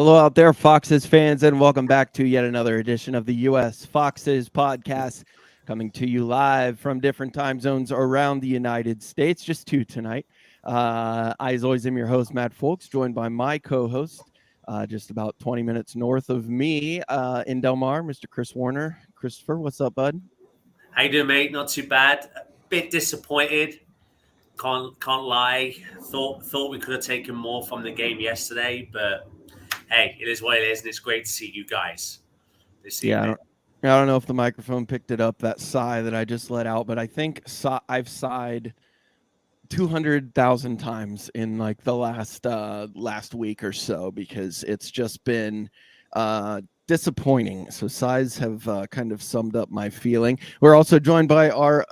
Hello out there, Foxes fans, and welcome back to yet another edition of the U.S. Foxes podcast, coming to you live from different time zones around the United States. Just two tonight. I, as always, am your host, Matt Folks, joined by my co-host, just about 20 minutes north of me in Del Mar, Mr. Chris Warner. Christopher, what's up, bud? How you doing, mate? Not too bad. A bit disappointed. Can't lie. Thought we could have taken more from the game yesterday, but hey, it is what it is, and it's great to see you guys this evening. I don't know if the microphone picked it up, that sigh that I just let out, but I think I've sighed 200,000 times in like the last week or so, because it's just been disappointing. So sighs have kind of summed up my feeling. We're also joined by our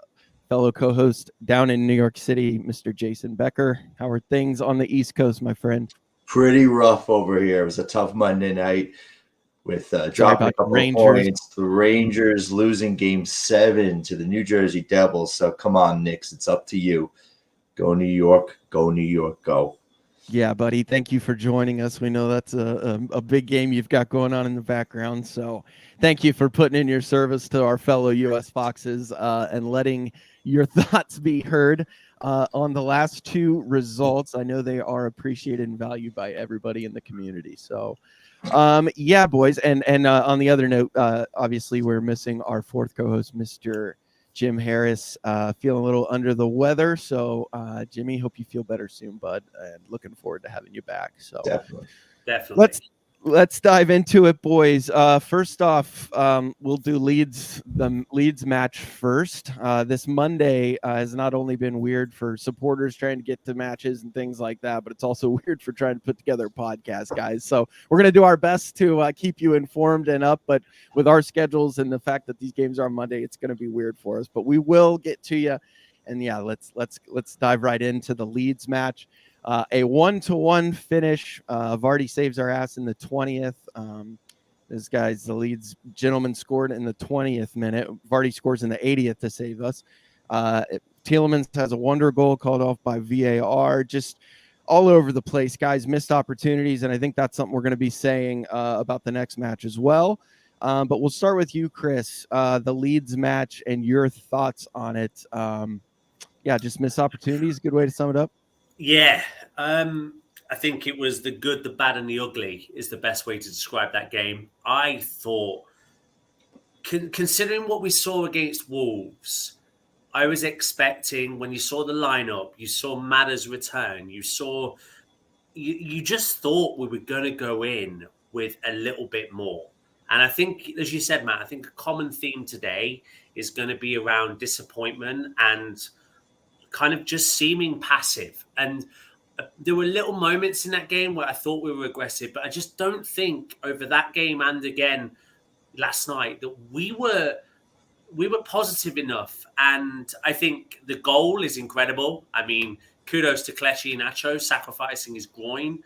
fellow co-host down in New York City, Mr. Jason Becker. How are things on the East Coast, my friend? Pretty rough over here. It was a tough Monday night with dropping a couple of points. The Rangers losing Game 7 to the New Jersey Devils. So come on, Knicks, it's up to you. Go New York, go New York, go. Yeah, buddy. Thank you for joining us. We know that's a big game you've got going on in the background. So thank you for putting in your service to our fellow U.S. Foxes and letting your thoughts be heard on the last two results. I know they are appreciated and valued by everybody in the community. So, yeah, boys. And on the other note, obviously, we're missing our fourth co-host, Mr. Jim Harris, feeling a little under the weather. So, Jimmy, hope you feel better soon, bud, and looking forward to having you back. So Definitely. Let's dive into it, boys. First off, we'll do the Leeds match first. This Monday has not only been weird for supporters trying to get to matches and things like that, but it's also weird for trying to put together a podcast, guys. So we're going to do our best to keep you informed and up, but with our schedules and the fact that these games are on Monday, it's going to be weird for us, but we will get to you. And yeah, let's dive right into the Leeds match. A 1-1 finish. Vardy saves our ass in the 20th. This guy's the Leeds gentleman scored in the 20th minute. Vardy scores in the 80th to save us. Tielemans has a wonder goal called off by VAR. Just all over the place, guys. Missed opportunities, and I think that's something we're going to be saying about the next match as well. But we'll start with you, Chris. The Leeds match and your thoughts on it. Yeah, just missed opportunities. Good way to sum it up. Yeah, I think it was the good, the bad, and the ugly is the best way to describe that game. I thought, considering what we saw against Wolves, I was expecting, when you saw the lineup, you saw Madders return, you just thought we were going to go in with a little bit more. And I think, as you said, Matt, I think a common theme today is going to be around disappointment and kind of just seeming passive. And there were little moments in that game where I thought we were aggressive, but I just don't think over that game and again last night that we were positive enough. And I think the goal is incredible. I mean, kudos to Kelechi Iheanacho sacrificing his groin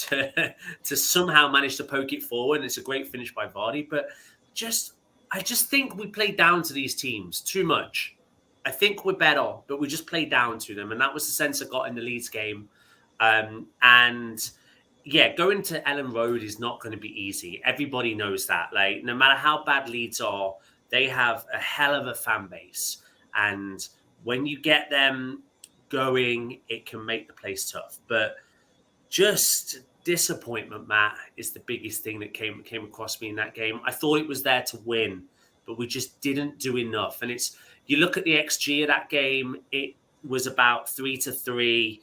to somehow manage to poke it forward. And it's a great finish by Vardy. But I just think we played down to these teams too much. I think we're better, but we just played down to them. And that was the sense I got in the Leeds game. And yeah, going to Ellen Road is not going to be easy. Everybody knows that. Like, no matter how bad Leeds are, they have a hell of a fan base. And when you get them going, it can make the place tough. But just disappointment, Matt, is the biggest thing that came across me in that game. I thought it was there to win, but we just didn't do enough. And you look at the XG of that game, it was about 3-3.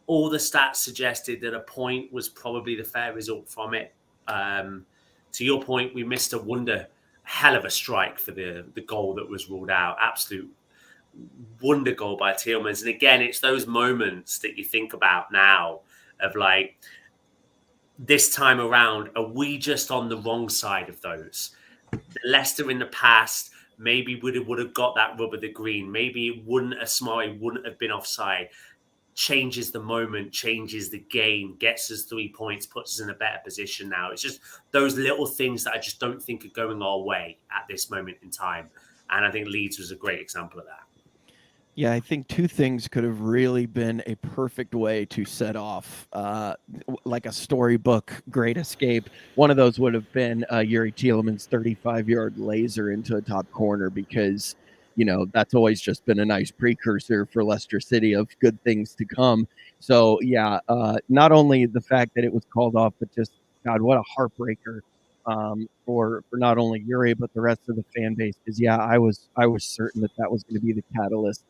All the stats suggested that a point was probably the fair result from it. To your point, we missed a hell of a strike for the goal that was ruled out. Absolute wonder goal by Tielemans. And again, it's those moments that you think about now of like, this time around, are we just on the wrong side of those? Leicester in the past maybe would have got that rub of the green. Maybe Asmari wouldn't have been offside. Changes the moment, changes the game, gets us 3 points, puts us in a better position now. It's just those little things that I just don't think are going our way at this moment in time. And I think Leeds was a great example of that. Yeah, I think two things could have really been a perfect way to set off like a storybook great escape. One of those would have been Yuri Tielemans' 35-yard laser into a top corner, because, that's always just been a nice precursor for Leicester City of good things to come. So, yeah, not only the fact that it was called off, but just, God, what a heartbreaker for not only Yuri, but the rest of the fan base. Because, yeah, I was certain that that was going to be the catalyst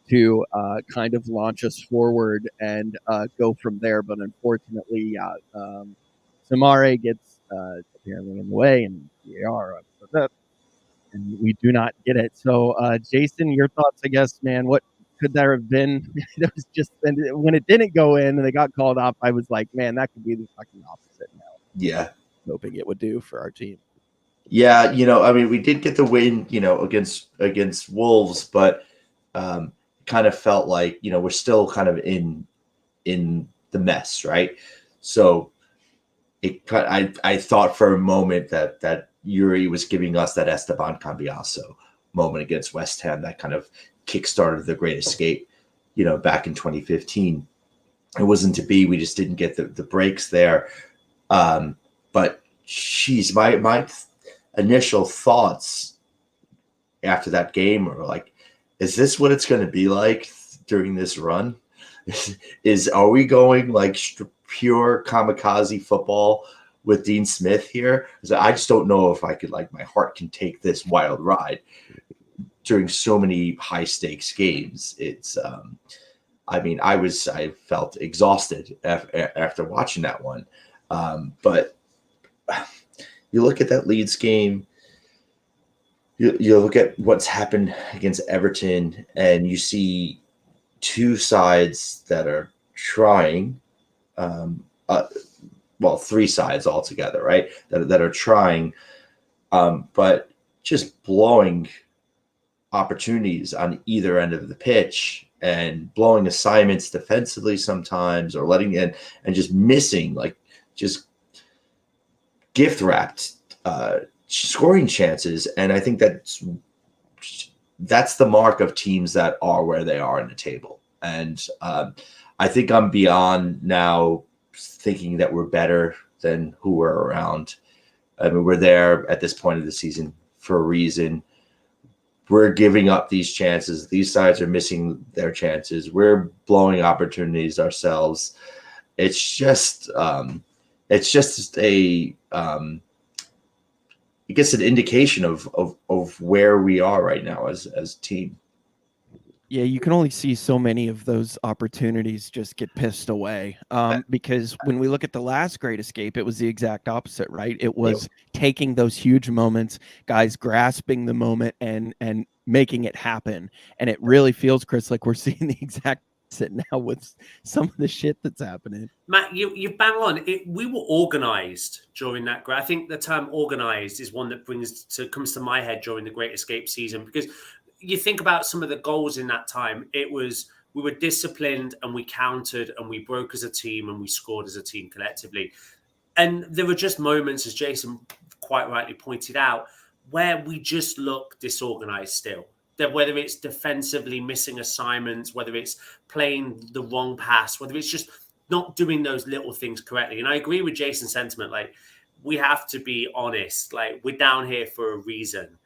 to kind of launch us forward and go from there. But unfortunately, yeah, Samare gets apparently in the way, and VAR and we do not get it. So, Jason, your thoughts, I guess, man. What could there have been? It was just when it didn't go in and they got called off, I was like, man, that could be the fucking opposite now. Yeah. Hoping it would do for our team. Yeah, I mean, we did get the win, against Wolves, but kind of felt like, we're still kind of in the mess, right? So I thought for a moment that Yuri was giving us that Esteban Cambiaso moment against West Ham that kind of kickstarted the Great Escape, back in 2015. It wasn't to be. We just didn't get the breaks there. But geez, my initial thoughts after that game were like, is this what it's going to be like during this run? Are we going like pure kamikaze football with Dean Smith here? I just don't know if I could, like, my heart can take this wild ride during so many high stakes games. It's, I mean, I felt exhausted after watching that one. But you look at that Leeds game, you look at what's happened against Everton, and you see two sides that are trying, three sides altogether, right? That are trying, but just blowing opportunities on either end of the pitch and blowing assignments defensively sometimes, or letting in and just missing, like, just gift wrapped scoring chances. And I think that's the mark of teams that are where they are in the table. And I think I'm beyond now thinking that we're better than who we're around. I mean, we're there at this point of the season for a reason. We're giving up these chances. These sides are missing their chances. We're blowing opportunities ourselves. It's just I guess an indication of where we are right now as a team. Yeah, you can only see so many of those opportunities just get pissed away. Because when we look at the last Great Escape, it was the exact opposite, right? It was taking those huge moments, guys grasping the moment and making it happen. And it really feels, Chris, like we're seeing the exact opposite now with some of the shit that's happening. Matt, you bang on. We were organised during that. I think the term organised is one that comes to my head during the Great Escape season, because you think about some of the goals in that time. It was, we were disciplined and we countered and we broke as a team and we scored as a team collectively. And there were just moments, as Jason quite rightly pointed out, where we just look disorganized still. That whether it's defensively missing assignments, whether it's playing the wrong pass, whether it's just not doing those little things correctly. And I agree with Jason's sentiment. Like, we have to be honest. Like, we're down here for a reason.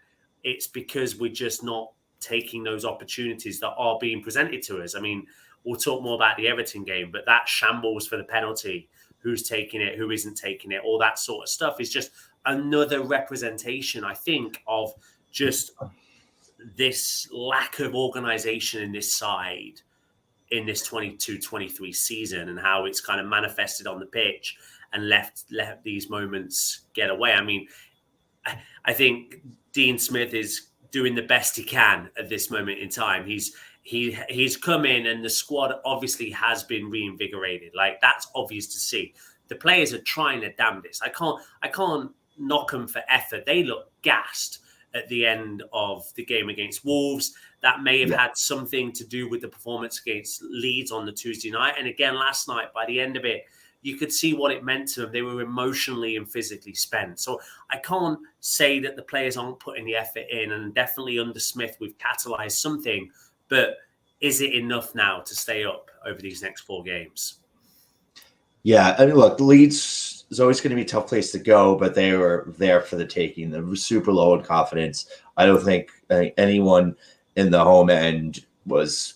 It's because we're just not taking those opportunities that are being presented to us. I mean, we'll talk more about the Everton game, but that shambles for the penalty, who's taking it, who isn't taking it, all that sort of stuff is just another representation, I think, of just this lack of organization in this side in this 22-23 season, and how it's kind of manifested on the pitch and left these moments get away. I mean, I think Dean Smith is doing the best he can at this moment in time. He's come in, and the squad obviously has been reinvigorated. Like, that's obvious to see. The players are trying their damnedest. I can't knock them for effort. They look gassed at the end of the game against Wolves. That may have had something to do with the performance against Leeds on the Tuesday night. And again, last night, by the end of it, you could see what it meant to them. They were emotionally and physically spent. So I can't say that the players aren't putting the effort in, and definitely under Smith, we've catalyzed something. But is it enough now to stay up over these next 4 games? Yeah, I mean, look, Leeds is always going to be a tough place to go, but they were there for the taking. They were super low in confidence. I don't think anyone in the home end was,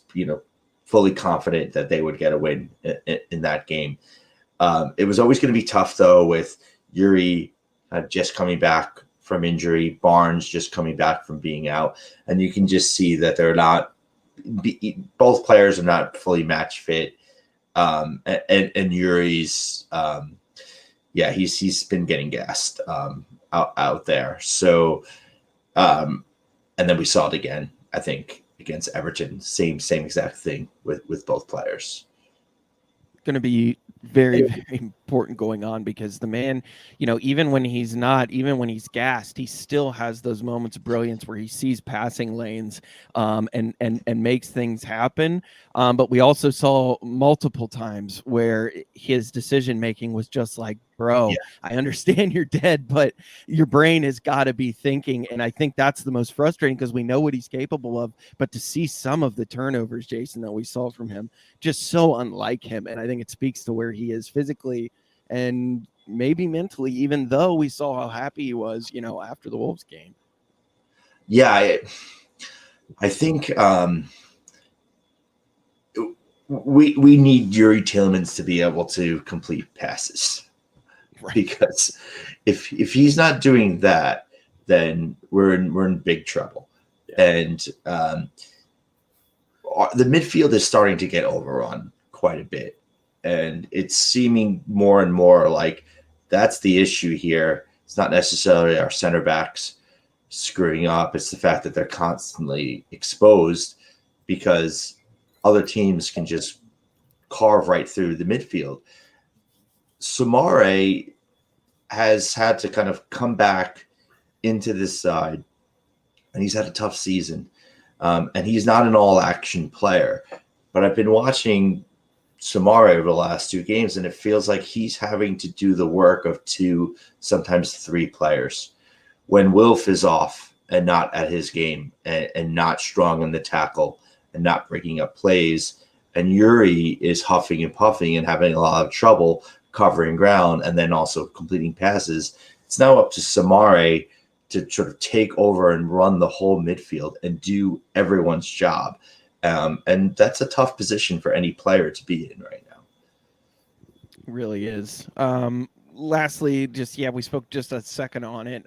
fully confident that they would get a win in that game. It was always going to be tough, though, with Yuri just coming back from injury, Barnes just coming back from being out, and you can just see that they're not. Both players are not fully match fit. And Yuri's, he's been getting gassed out there. So, and then we saw it again, I think, against Everton. Same exact thing with both players. Going to be very, very important going on, because the man, even when he's gassed, he still has those moments of brilliance where he sees passing lanes and makes things happen. But we also saw multiple times where his decision making was just like, bro, I understand you're dead, but your brain has got to be thinking. And I think that's the most frustrating, because we know what he's capable of. But to see some of the turnovers, Jason, that we saw from him, just so unlike him. And I think it speaks to where he is physically and maybe mentally, even though we saw how happy he was, after the Wolves game. Yeah, I think we need Yuri Tielemans to be able to complete passes. Right. Because if he's not doing that, then we're in big trouble. Yeah. And the midfield is starting to get overrun quite a bit, and it's seeming more and more like that's the issue here. It's not necessarily our center backs screwing up; it's the fact that they're constantly exposed because other teams can just carve right through the midfield. Soumaré has had to kind of come back into this side, and he's had a tough season. And he's not an all-action player. But I've been watching Soumaré over the last 2 games, and it feels like he's having to do the work of 2, sometimes 3 players. When Wilf is off and not at his game and not strong in the tackle and not breaking up plays, and Yuri is huffing and puffing and having a lot of trouble covering ground and then also completing passes, it's now up to Soumaré to sort of take over and run the whole midfield and do everyone's job. And that's a tough position for any player to be in right now. It really is. Lastly, we spoke just a second on it.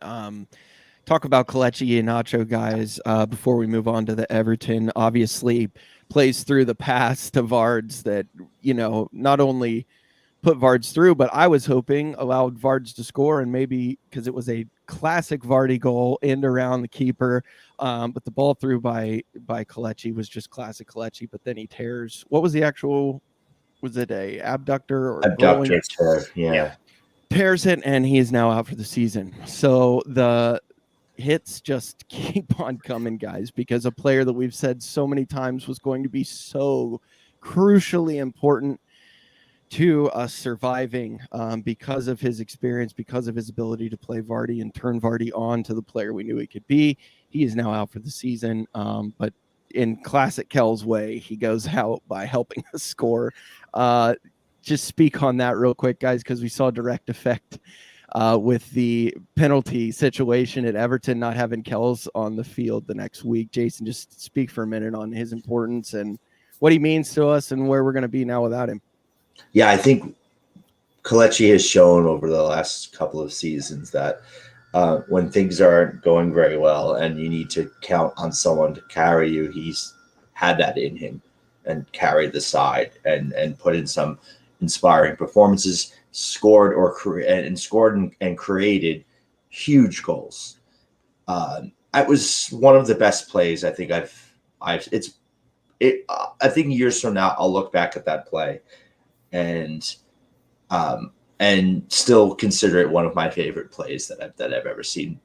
Talk about Kelechi Iheanacho, guys, before we move on to the Everton. Obviously plays through the pass to Vards that, not only put Vards through, but I was hoping allowed Vards to score, and maybe because it was a classic Vardy goal and around the keeper, but the ball through by Kelechi was just classic Kelechi. But then he tears. What was the actual? Was it a abductor or abductor? Yeah, tears it, and he is now out for the season. So the hits just keep on coming, guys, because a player that we've said so many times was going to be so crucially important to us surviving because of his experience, because of his ability to play Vardy and turn Vardy on to the player we knew he could be. He is now out for the season, but in classic Kel's way, he goes out by helping us score. Just speak on that real quick, guys, because we saw direct effect with the penalty situation at Everton, not having Kells on the field the next week. Jason, just speak for a minute on his importance and what he means to us and where we're going to be now without him. Yeah, I think Kelechi has shown over the last couple of seasons that when things aren't going very well and you need to count on someone to carry you, he's had that in him and carried the side and put in some inspiring performances, scored and created huge goals. It was one of the best plays I think I think years from now I'll look back at that play and still consider it one of my favorite plays that I've ever seen,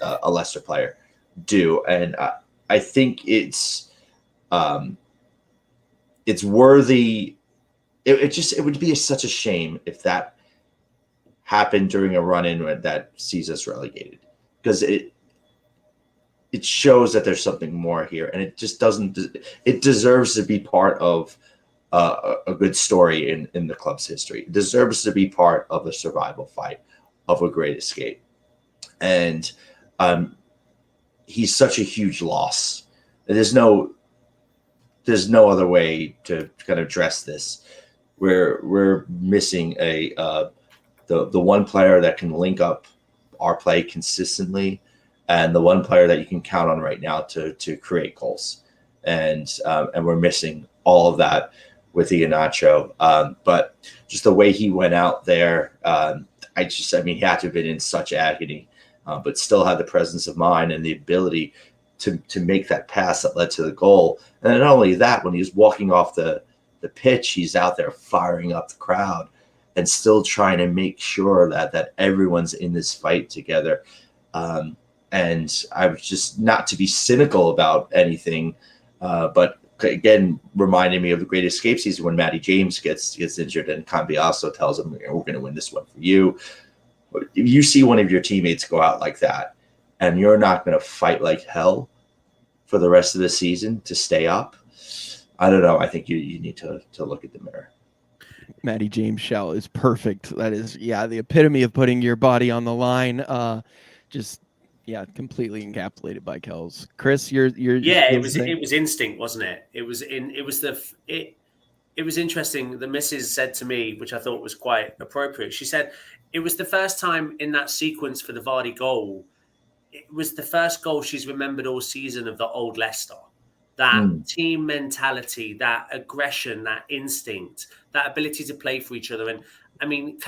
a Leicester player do. And I think it's worthy. It would be such a shame if that happened during a run-in that sees us relegated, because it shows that there's something more here, and it just doesn't. It deserves to be part of a good story in the club's history. It deserves to be part of a survival fight of a great escape, and he's such a huge loss. There's no other way to kind of address this. We're missing the one player that can link up our play consistently, and the one player that you can count on right now to create goals. And we're missing all of that with Iheanacho. But just the way he went out there, he had to have been in such agony, but still had the presence of mind and the ability to make that pass that led to the goal. And not only that, when he was walking off the pitch, he's out there firing up the crowd and still trying to make sure that everyone's in this fight together. And I was just, not to be cynical about anything, but again, reminding me of the Great Escape season when Matty James gets injured and Cambiasso tells him, we're going to win this one for you. If you see one of your teammates go out like that and you're not going to fight like hell for the rest of the season to stay up, I don't know. I think you need to look at the mirror. Matty James shout is perfect. That is, the epitome of putting your body on the line. Completely encapsulated by Kells. Chris, it was instinct, wasn't it? It was interesting. The missus said to me, which I thought was quite appropriate. She said it was the first time in that sequence for the Vardy goal. It was the first goal she's remembered all season of the old Leicester. That team mentality, that aggression, that instinct, that ability to play for each other. And I mean,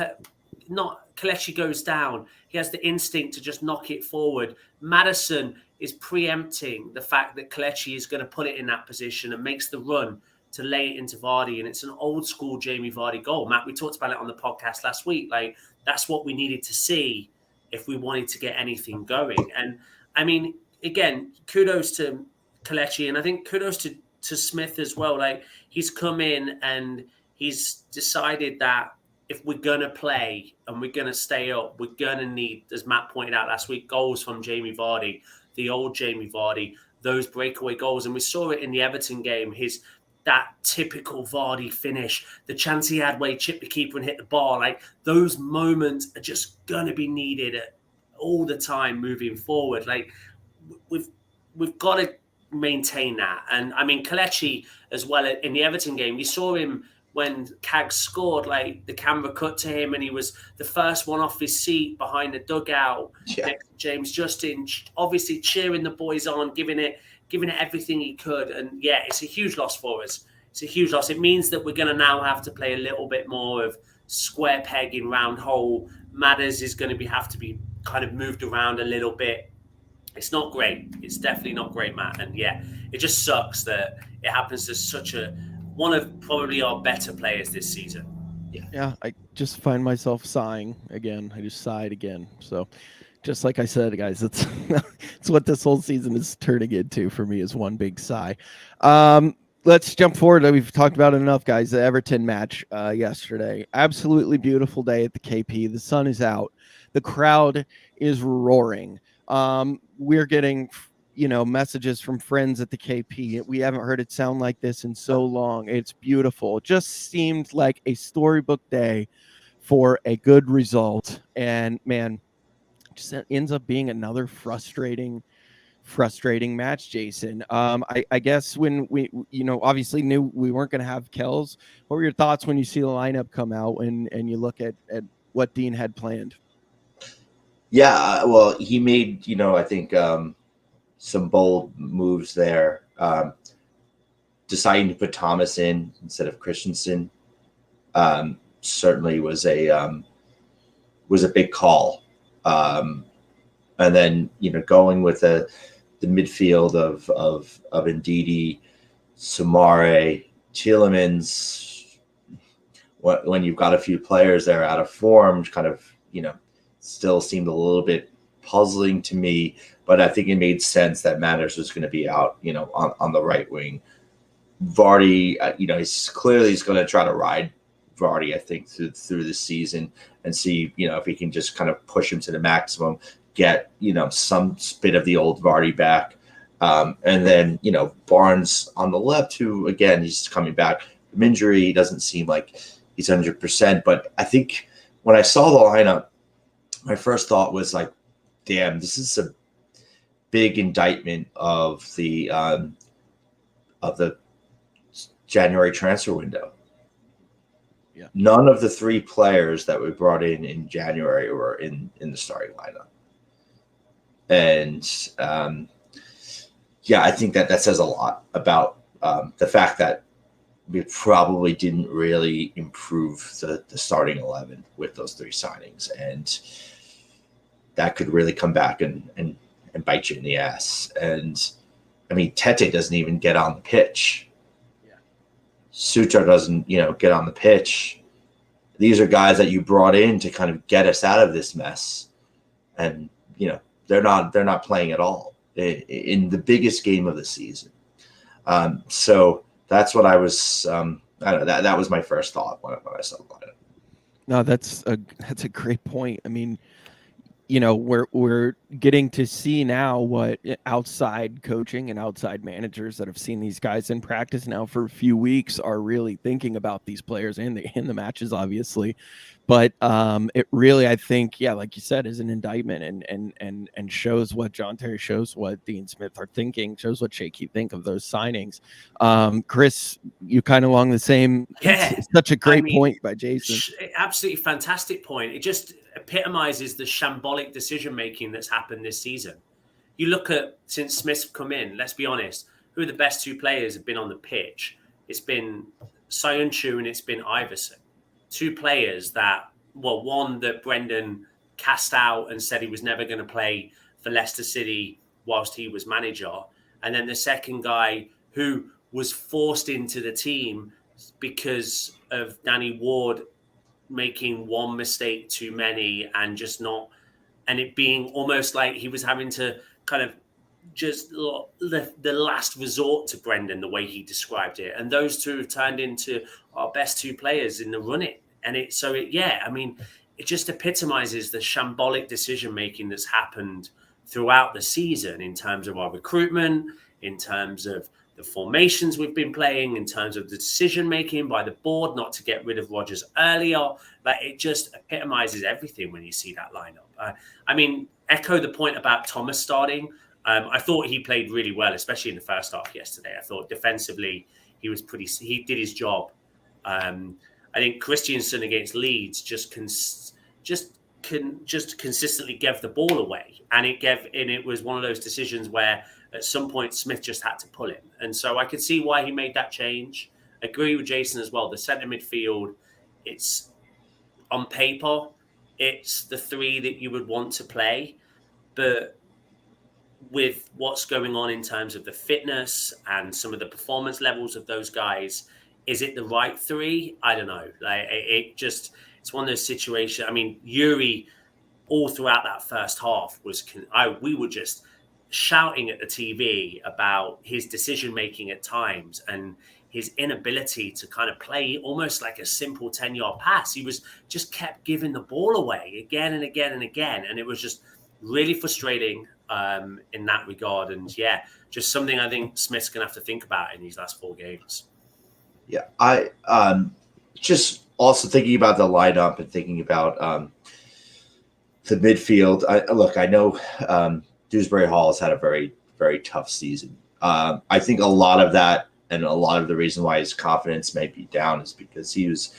Kelechi goes down. He has the instinct to just knock it forward. Maddison is preempting the fact that Kelechi is going to put it in that position and makes the run to lay it into Vardy. And it's an old school Jamie Vardy goal. Matt, we talked about it on the podcast last week. Like, that's what we needed to see if we wanted to get anything going. And I mean, again, kudos to Kelechi, and I think kudos to Smith as well. Like, he's come in and he's decided that if we're going to play and we're going to stay up, we're going to need, as Matt pointed out last week, goals from Jamie Vardy, the old Jamie Vardy, those breakaway goals. And we saw it in the Everton game, that typical Vardy finish, the chance he had where he chipped the keeper and hit the bar. Like, those moments are just going to be needed all the time moving forward. Like, we've got to maintain that. And I mean, Kelechi as well in the Everton game, you saw him when Kag scored, like, the camera cut to him and he was the first one off his seat behind the dugout next to James Justin, obviously cheering the boys on, giving it everything he could. And it's a huge loss for us. It's a huge loss. It means that we're going to now have to play a little bit more of square peg in round hole. Madders is going to have to be kind of moved around a little bit. It's not great. It's definitely not great, Matt. And it just sucks that it happens to one of probably our better players this season. Yeah, I just find myself sighing again. I just sighed again. So just like I said, guys, it's what this whole season is turning into for me, is one big sigh. Let's jump forward. We've talked about it enough, guys. The Everton match yesterday. Absolutely beautiful day at the KP. The sun is out. The crowd is roaring. We're getting, messages from friends at the KP. We haven't heard it sound like this in so long. It's beautiful. It just seemed like a storybook day for a good result. And man, just ends up being another frustrating match, Jason. I guess when we, obviously knew we weren't going to have Kells, what were your thoughts when you see the lineup come out and you look at what Dean had planned? Yeah, well, he made, I think some bold moves there. Deciding to put Thomas in instead of Christensen certainly was a big call. And then, going with the midfield of Ndidi, Soumaré, Tielemans, when you've got a few players there out of form, kind of, still seemed a little bit puzzling to me, but I think it made sense that Madders was going to be out, on the right wing. Vardy, he's going to try to ride Vardy, I think, through the season and see, if he can just kind of push him to the maximum. get, some bit of the old Vardy back. And then, Barnes on the left, who, again, he's coming back from injury. He doesn't seem like he's 100%. But I think when I saw the lineup, my first thought was like, damn, this is a big indictment of the January transfer window. Yeah. None of the three players that we brought in January were in the starting lineup. And I think that says a lot about the fact that we probably didn't really improve the starting 11 with those three signings. And that could really come back and bite you in the ass. And I mean, Tete doesn't even get on the pitch. Yeah. Sucho doesn't, get on the pitch. These are guys that you brought in to kind of get us out of this mess. And, they're not playing at all in the biggest game of the season. So that's what I was, I don't know, that was my first thought when I saw it. No, that's a great point. I mean, we're getting to see now what outside coaching and outside managers that have seen these guys in practice now for a few weeks are really thinking about these players in the matches, obviously. But it really, I think, like you said, is an indictment and shows what John Terry, shows what Dean Smith are thinking, shows what Shaky think of those signings. Chris, you kind of along the same. Yeah, such a great point by Jason. Absolutely fantastic point. It just epitomizes the shambolic decision making that's happened this season. You look at, since Smith's come in, let's be honest, who are the best two players have been on the pitch? It's been Soyuncu and it's been Iverson. Two players that, one that Brendan cast out and said he was never going to play for Leicester City whilst he was manager. And then the second guy who was forced into the team because of Danny Ward making one mistake too many and it being almost like he was having to kind of just the last resort to Brendan, the way he described it. And those two have turned into our best two players in the running. And it just epitomizes the shambolic decision-making that's happened throughout the season in terms of our recruitment, in terms of the formations we've been playing, in terms of the decision-making by the board not to get rid of Rodgers earlier. Like, it just epitomizes everything when you see that lineup. Echo the point about Thomas starting. I thought he played really well, especially in the first half yesterday. I thought defensively he did his job. I think Christiansen against Leeds just consistently gave the ball away, and it was one of those decisions where at some point Smith just had to pull him, and so I could see why he made that change. I agree with Jason as well. The centre midfield, it's on paper, it's the three that you would want to play, but with what's going on in terms of the fitness and some of the performance levels of those guys, is it the right three? I don't know. It's one of those situations. I mean, Yuri, all throughout that first half we were just shouting at the TV about his decision making at times and his inability to kind of play almost like a simple 10-yard pass. He was just kept giving the ball away again and again and again, and it was just really frustrating in that regard. And just something I think Smith's gonna have to think about in these last 4 games. Yeah, I just also thinking about the lineup and thinking about the midfield. I know Dewsbury Hall has had a very, very tough season. I think a lot of that and a lot of the reason why his confidence may be down is because he was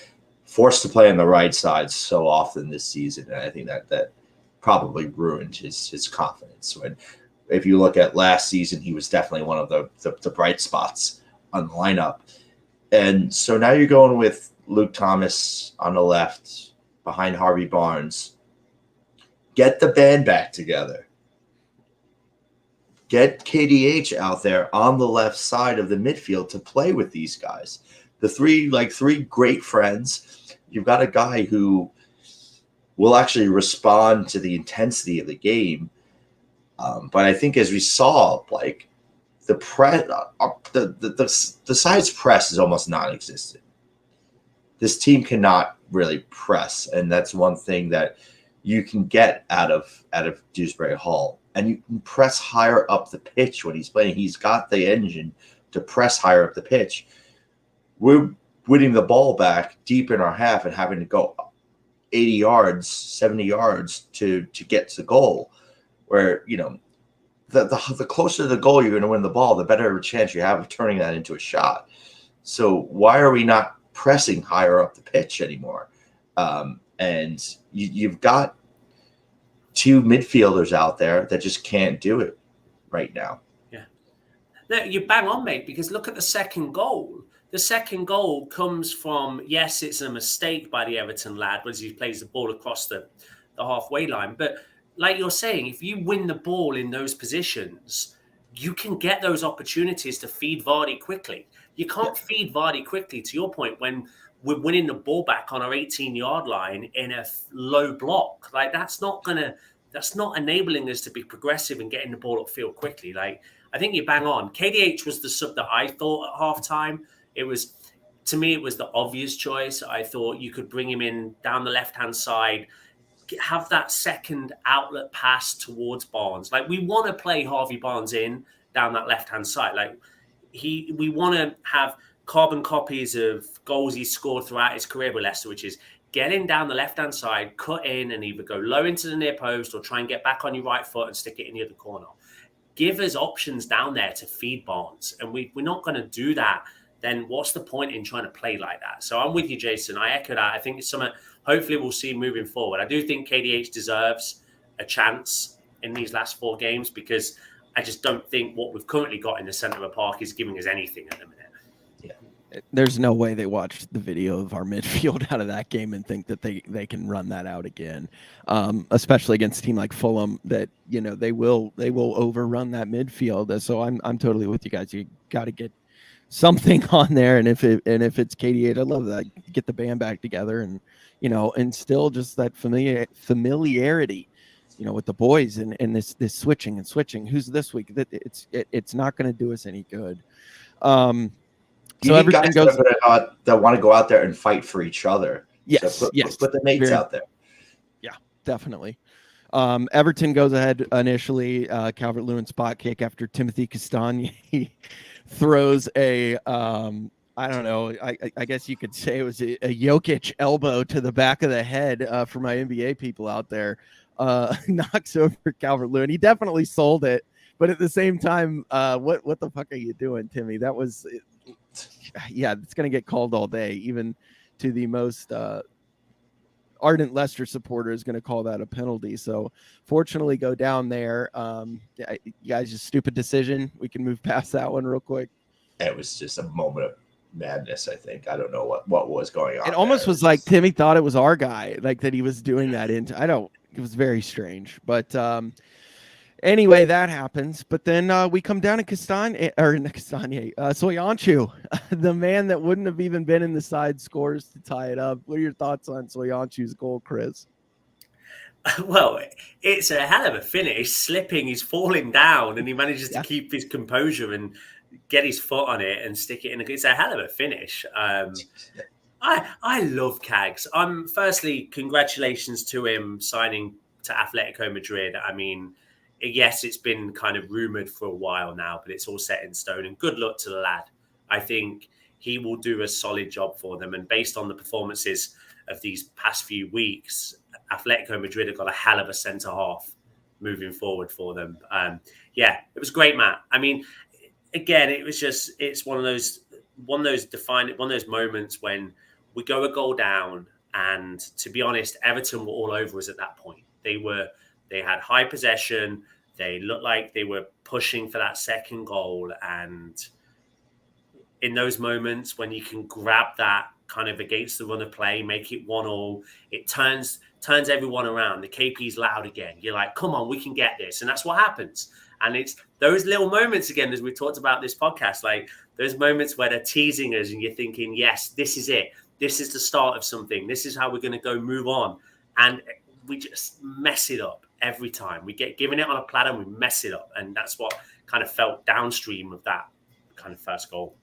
forced to play on the right side so often this season. And I think that probably ruined his confidence. If you look at last season, he was definitely one of the bright spots on the lineup. And so now you're going with Luke Thomas on the left behind Harvey Barnes. Get the band back together. Get KDH out there on the left side of the midfield to play with these guys. The three great friends. You've got a guy who will actually respond to the intensity of the game. But I think as we saw, like, the press, the side's press is almost non-existent. This team cannot really press, and that's one thing that you can get out of Dewsbury Hall, and you can press higher up the pitch when he's playing. He's got the engine to press higher up the pitch. We're winning the ball back deep in our half and having to go 80 yards, 70 yards to get to the goal, where, you know, the closer to the goal you're going to win the ball, the better chance you have of turning that into a shot. So why are we not pressing higher up the pitch anymore? And you've got two midfielders out there that just can't do it right now. Yeah. No, you bang on, mate, because look at the second goal. The second goal comes from, yes, it's a mistake by the Everton lad as he plays the ball across the halfway line. But like you're saying, if you win the ball in those positions, you can get those opportunities to feed Vardy quickly. You can't feed Vardy quickly, to your point, when we're winning the ball back on our 18-yard line in a low block. Like, that's not enabling us to be progressive and getting the ball upfield quickly. Like, I think you bang on. KDH was the sub that I thought at halftime. To me, it was the obvious choice. I thought you could bring him in down the left-hand side, have that second outlet pass towards Barnes. Like, we want to play Harvey Barnes in down that left-hand side. Like, we want to have carbon copies of goals he's scored throughout his career with Leicester, which is get in down the left-hand side, cut in, and either go low into the near post or try and get back on your right foot and stick it in the other corner. Give us options down there to feed Barnes. And we're not going to do that. Then what's the point in trying to play like that? So I'm with you, Jason. I echo that. I think it's something hopefully we'll see moving forward. I do think KDH deserves a chance in these last 4 games, because I just don't think what we've currently got in the centre of the park is giving us anything at the minute. Yeah. There's no way they watched the video of our midfield out of that game and think that they can run that out again, especially against a team like Fulham that, you know, they will overrun that midfield. So I'm totally with you guys. You got to get something on there, and if it's KDH, I love that. Get the band back together, and, you know, and still just that familiarity, you know, with the boys, and this switching. Who's this week? That it's not going to do us any good. So everything goes that want to go out there and fight for each other. Yes, so put the mates out there. Yeah, definitely. Everton goes ahead initially. Calvert-Lewin spot kick after Timothy Castagne throws a I don't know. I guess you could say it was a Jokic elbow to the back of the head for my NBA people out there. Knocks over Calvert-Lewin. He definitely sold it, but at the same time, what the fuck are you doing, Timmy? That was, yeah, it's gonna get called all day. Even to the most ardent Leicester supporter is going to call that a penalty. So fortunately go down there. You guys, just stupid decision. We can move past that one real quick. It was just a moment of madness, I think. I don't know what was going on. It almost was like Timmy thought it was our guy, like that he was doing that into. It was very strange. But anyway, that happens. But then we come down to Soyuncu, the man that wouldn't have even been in the side, scores to tie it up. What are your thoughts on Soyuncu's goal, Chris? Well, it's a hell of a finish. Slipping, he's falling down, and he manages to keep his composure and get his foot on it and stick it in. It's a hell of a finish. I love Cags. Firstly, congratulations to him signing to Atletico Madrid. I mean, yes, it's been kind of rumored for a while now, but it's all set in stone. And good luck to the lad. I think he will do a solid job for them. And based on the performances of these past few weeks, Atletico Madrid have got a hell of a centre half moving forward for them. Yeah, it was great, Matt. I mean, again, it's one of those moments when we go a goal down, and to be honest, Everton were all over us at that point. They had high possession. They looked like they were pushing for that second goal. And in those moments when you can grab that kind of against the run of play, make it 1-1, it turns everyone around. The KP's loud again. You're like, come on, we can get this. And that's what happens. And it's those little moments, again, as we talked about this podcast, like those moments where they're teasing us and you're thinking, yes, this is it. This is the start of something. This is how we're going to go move on. And we just mess it up every time. We get given it on a platter and we mess it up. And that's what kind of felt downstream of that kind of first goal.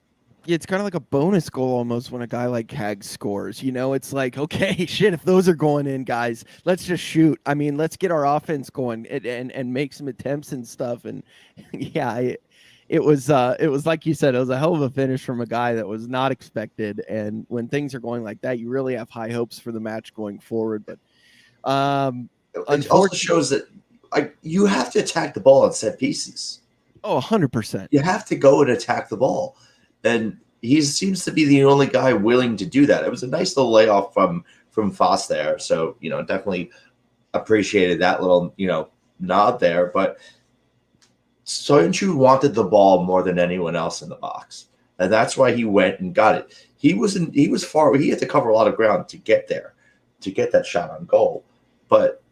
Yeah, it's kind of like a bonus goal almost when a guy like Hag scores. It's like, okay, shit, if those are going in, guys, let's just shoot. I mean, let's get our offense going and make some attempts and stuff. And yeah, it was like you said, it was a hell of a finish from a guy that was not expected. And when things are going like that, you really have high hopes for the match going forward. But it also shows that you have to attack the ball on set pieces. Oh, 100%. You have to go and attack the ball. And he seems to be the only guy willing to do that. It was a nice little layoff from Foss there. So, definitely appreciated that little, nod there. But Soyuncu wanted the ball more than anyone else in the box. And that's why he went and got it. He was far. He had to cover a lot of ground to get there, to get that shot on goal. But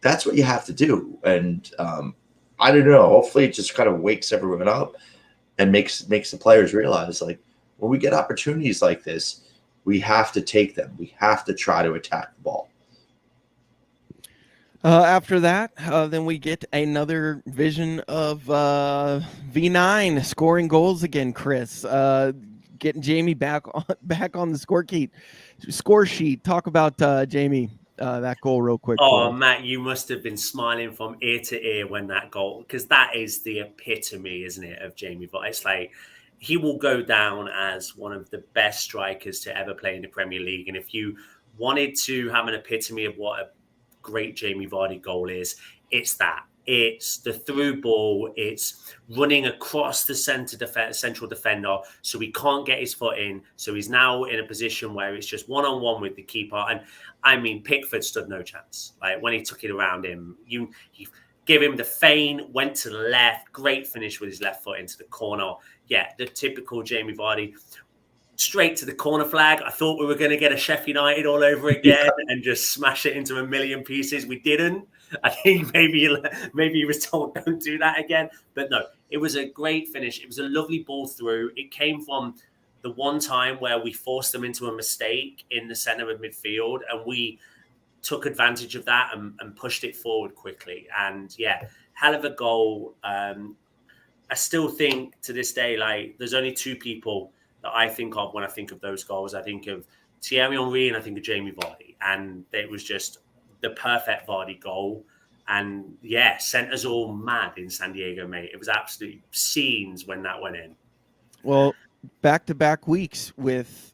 that's what you have to do. And I don't know. Hopefully it just kind of wakes everyone up and makes the players realize, like, when we get opportunities like this, we have to take them. We have to try to attack the ball. After that, then we get another vision of V9 scoring goals again, Chris. Getting Jamie back on the score sheet. Talk about Jamie, that goal real quick. Oh, Matt, you must have been smiling from ear to ear when that goal, because that is the epitome, isn't it, of Jamie Vardy. It's like he will go down as one of the best strikers to ever play in the Premier League. And if you wanted to have an epitome of what a great Jamie Vardy goal is, it's that. It's the through ball. It's running across the central defender, so he can't get his foot in. So he's now in a position where it's just one-on-one with the keeper. And I mean, Pickford stood no chance. Like, when he took it around him, you give him the feint, went to the left, great finish with his left foot into the corner. Yeah, the typical Jamie Vardy. Straight to the corner flag. I thought we were going to get a Sheffield United all over again and just smash it into a million pieces. We didn't. I think maybe he was told don't do that again. But no, it was a great finish. It was a lovely ball through. It came from the one time where we forced them into a mistake in the centre of midfield, and we took advantage of that and pushed it forward quickly. And yeah, hell of a goal. I still think to this day, like, there's only two people that I think of when I think of those goals. I think of Thierry Henry and I think of Jamie Vardy. And it was just the perfect Vardy goal. And yeah, sent us all mad in San Diego, mate. It was absolutely scenes when that went in. Well, back-to-back weeks with,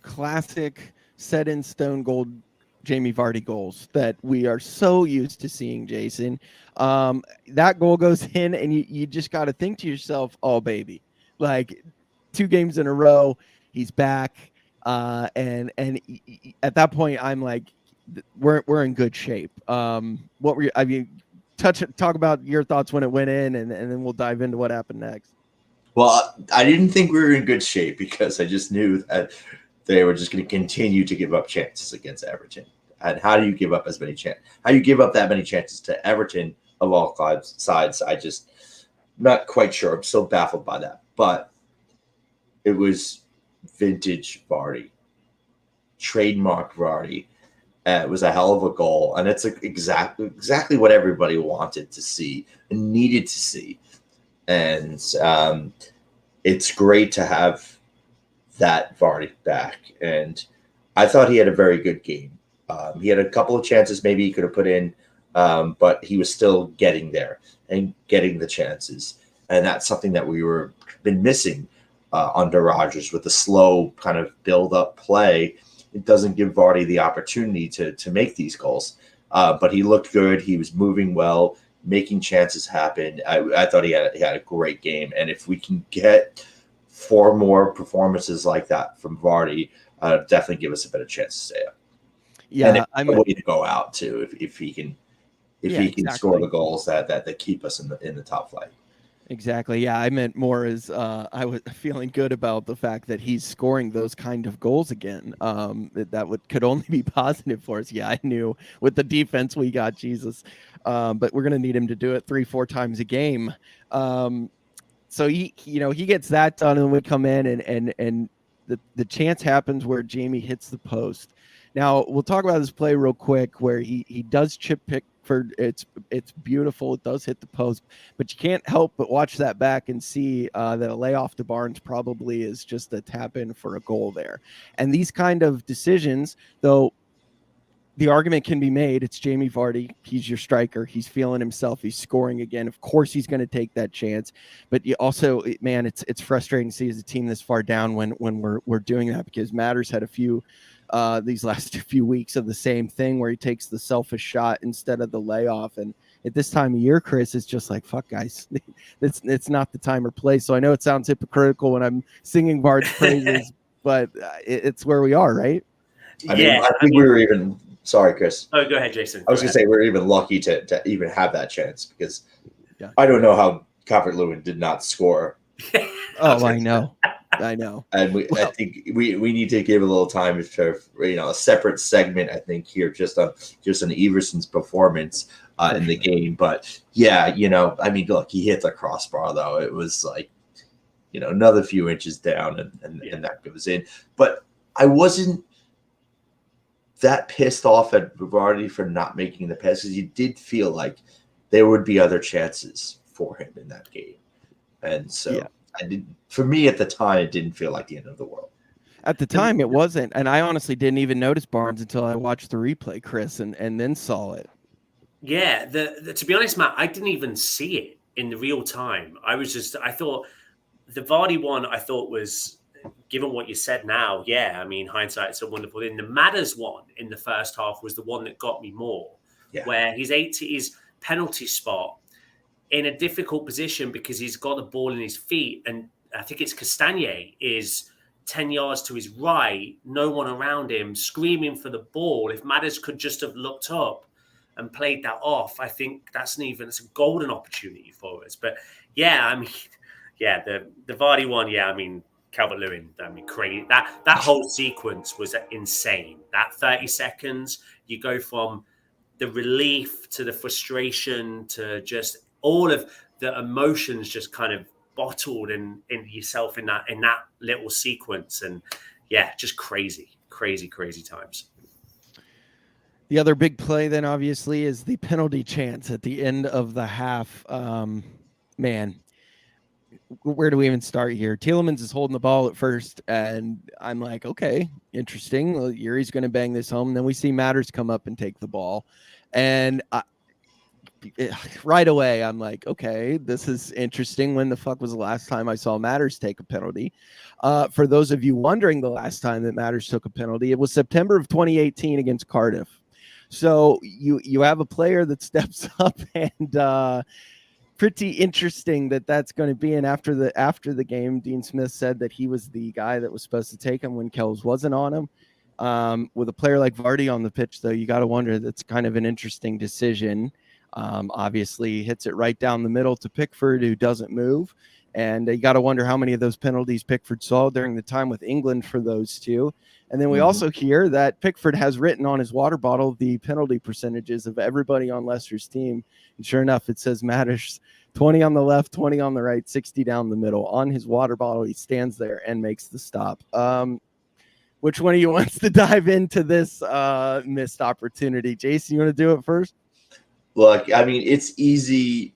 classic set-in-stone gold Jamie Vardy goals that we are so used to seeing, Jason. That goal goes in and you just got to think to yourself, oh, baby, like, 2 games in a row, he's back, and at that point, I'm like, we're in good shape. What were you? I mean, talk about your thoughts when it went in, and then we'll dive into what happened next. Well, I didn't think we were in good shape because I just knew that they were just going to continue to give up chances against Everton. And how do you give up as many chances? How you give up that many chances to Everton of all sides? I just not quite sure. I'm still baffled by that, but it was vintage Vardy, trademark Vardy. It was a hell of a goal, and it's exactly what everybody wanted to see and needed to see. And it's great to have that Vardy back. And I thought he had a very good game. He had a couple of chances maybe he could have put in, but he was still getting there and getting the chances. And that's something that we were been missing under Rodgers with the slow kind of build-up play. It doesn't give Vardy the opportunity to make these goals. But he looked good. He was moving well, making chances happen. I thought he had a great game. And if we can get 4 more performances like that from Vardy, definitely give us a better chance to stay up. Yeah, and I'm way to go out too if he can score the goals that keep us in the top flight. Exactly. Yeah, I meant more as I was feeling good about the fact that he's scoring those kind of goals again. That could only be positive for us. Yeah, I knew with the defense we got, Jesus, but we're gonna need him to do it 3-4 times a game. So he gets that done, and we come in and the chance happens where Jamie hits the post. Now we'll talk about this play real quick where he does chip Pickford. It's beautiful. It does hit the post, but you can't help but watch that back and see that a layoff to Barnes probably is just a tap in for a goal there. And these kind of decisions, though, the argument can be made. It's Jamie Vardy. He's your striker. He's feeling himself. He's scoring again. Of course, he's going to take that chance. But you also, man, it's frustrating to see as a team this far down when we're doing that, because Matters had a few these last few weeks of the same thing where he takes the selfish shot instead of the layoff. And at this time of year, Chris, it's just like, fuck, guys, it's not the time or place. So I know it sounds hypocritical when I'm singing Vard's praises, but it's where we are, right? I think we were even. Sorry, Chris. Oh, go ahead, Jason. I was going to say we're even lucky to even have that chance, because I don't know how Calvert-Lewin did not score. I know. And I think we need to give a little time for a separate segment, I think, here just on Everson's performance in the game. But yeah, I mean, look, he hit the crossbar though. It was like another few inches down, and that goes in. But I wasn't that pissed off at Vardy for not making the pass, because you did feel like there would be other chances for him in that game. And so for me at the time, it didn't feel like the end of the world. At the time, it wasn't. And I honestly didn't even notice Barnes until I watched the replay, Chris, and then saw it. Yeah, to be honest, Matt, I didn't even see it in the real time. I thought the Vardy one, I thought was, given what you said now, I mean, hindsight's a wonderful thing. The Matters one in the first half was the one that got me more, where his penalty spot in a difficult position because he's got the ball in his feet, and I think it's Castagne is 10 yards to his right, no one around him, screaming for the ball. If Matters could just have looked up and played that off, I think it's a golden opportunity for us. But the Vardy one, I mean, Calvert-Lewin, I mean, crazy. That whole sequence was insane. That 30 seconds, you go from the relief to the frustration to just all of the emotions just kind of bottled in yourself in that little sequence. And just crazy times. The other big play then obviously is the penalty chance at the end of the half. Man, where do we even start here? Tielemans is holding the ball at first, and I'm like, okay, interesting. Well, Yuri's going to bang this home. And then we see Matters come up and take the ball. And right away, I'm like, okay, this is interesting. When the fuck was the last time I saw Matters take a penalty? For those of you wondering, the last time that Matters took a penalty, it was September of 2018 against Cardiff. So you have a player that steps up, and pretty interesting that's going to be. And after the game, Dean Smith said that he was the guy that was supposed to take him when Kells wasn't on him. With a player like Vardy on the pitch, though, you got to wonder, that's kind of an interesting decision. Obviously, he hits it right down the middle to Pickford, who doesn't move. And you got to wonder how many of those penalties Pickford saw during the time with England for those two. And then we also hear that Pickford has written on his water bottle the penalty percentages of everybody on Leicester's team. And sure enough, it says Matters 20 on the left, 20 on the right, 60 down the middle. On his water bottle, he stands there and makes the stop. Which one of you wants to dive into this missed opportunity? Jason, you want to do it first? Look, I mean, it's easy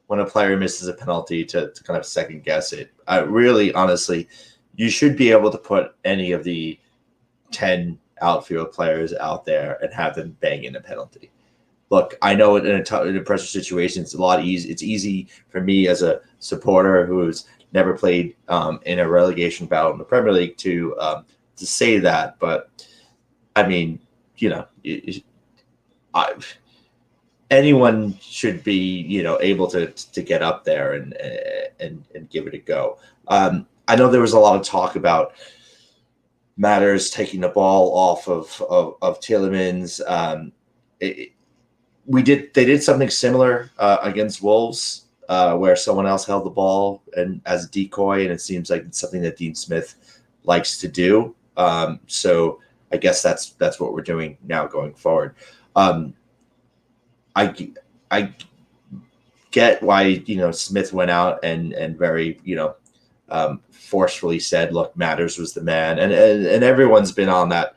when a player misses a penalty to kind of second guess it. Really, honestly, you should be able to put any of the 10 outfield players out there and have them bang in a penalty. Look, I know in a pressure situation, it's a lot easy. It's easy for me as a supporter who's never played in a relegation battle in the Premier League to say that. But I mean, anyone should be, able to get up there and give it a go. I know there was a lot of talk about Matters taking the ball off of Tielemans. They did something similar against Wolves, where someone else held the ball and as a decoy, and it seems like it's something that Dean Smith likes to do. So I guess that's what we're doing now going forward. I get why Smith went out and very forcefully said, look, Matters was the man, and everyone's been on that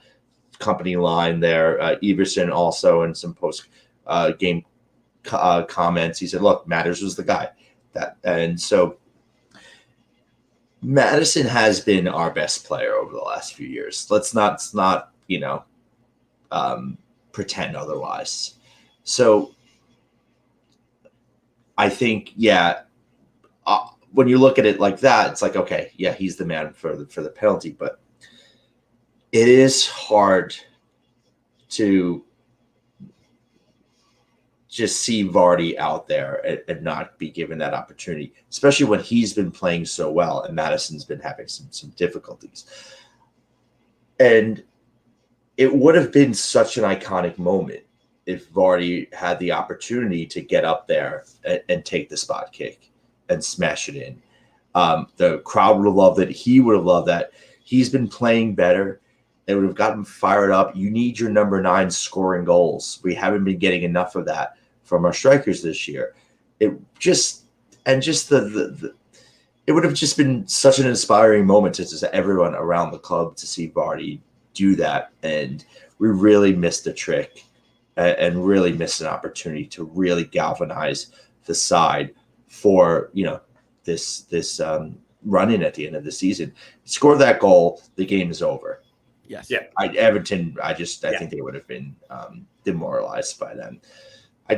company line there. Everson also in some post game comments, he said, "Look, Matters was the guy." And so Madison has been our best player over the last few years. Let's not pretend otherwise. So I think, when you look at it like that, it's like, okay, yeah, he's the man for the penalty, but it is hard to just see Vardy out there and not be given that opportunity, especially when he's been playing so well and Madison's been having some difficulties. And it would have been such an iconic moment if Vardy had the opportunity to get up there and take the spot kick and smash it in. The crowd would have loved it. He would have loved that. He's been playing better. It would have gotten him fired up. You need your number 9 scoring goals. We haven't been getting enough of that from our strikers this year. It would have just been such an inspiring moment to just everyone around the club to see Vardy do that. And we really missed a trick and really missed an opportunity to really galvanize the side for, this run-in at the end of the season. Score that goal, the game is over. Yes. Yeah. Everton, I think they would have been demoralized by them. I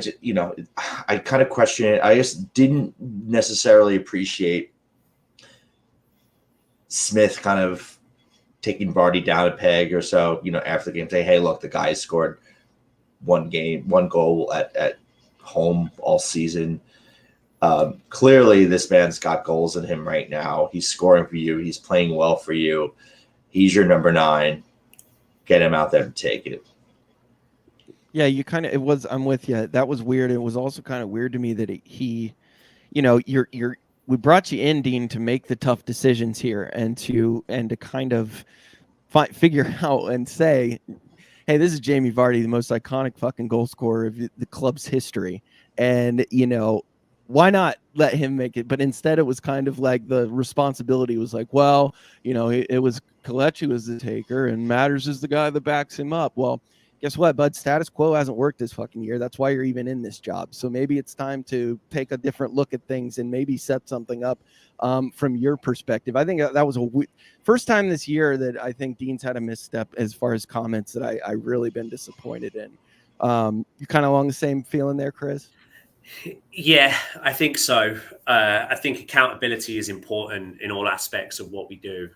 kind of question it. I just didn't necessarily appreciate Smith kind of taking Vardy down a peg or so, after the game, say, hey, look, the guy scored one goal at home all season. Clearly this man's got goals in him right now. He's scoring for you. He's playing well for you. He's your number 9. Get him out there to take it. Yeah, I'm with you. That was weird. It was also kind of weird to me that we brought you in, Dean, to make the tough decisions here and to kind of figure out and say, hey, this is Jamie Vardy, the most iconic fucking goal scorer of the club's history. And, why not let him make it? But instead it was kind of like the responsibility was like, well, it was Kelechi was the taker and Matters is the guy that backs him up. Well, guess what, bud? Status quo hasn't worked this fucking year. That's why you're even in this job. So maybe it's time to take a different look at things and maybe set something up from your perspective. I think that was first time this year that I think Dean's had a misstep as far as comments that I really been disappointed in. You kind of along the same feeling there, Chris? Yeah, I think so. I think accountability is important in all aspects of what we do.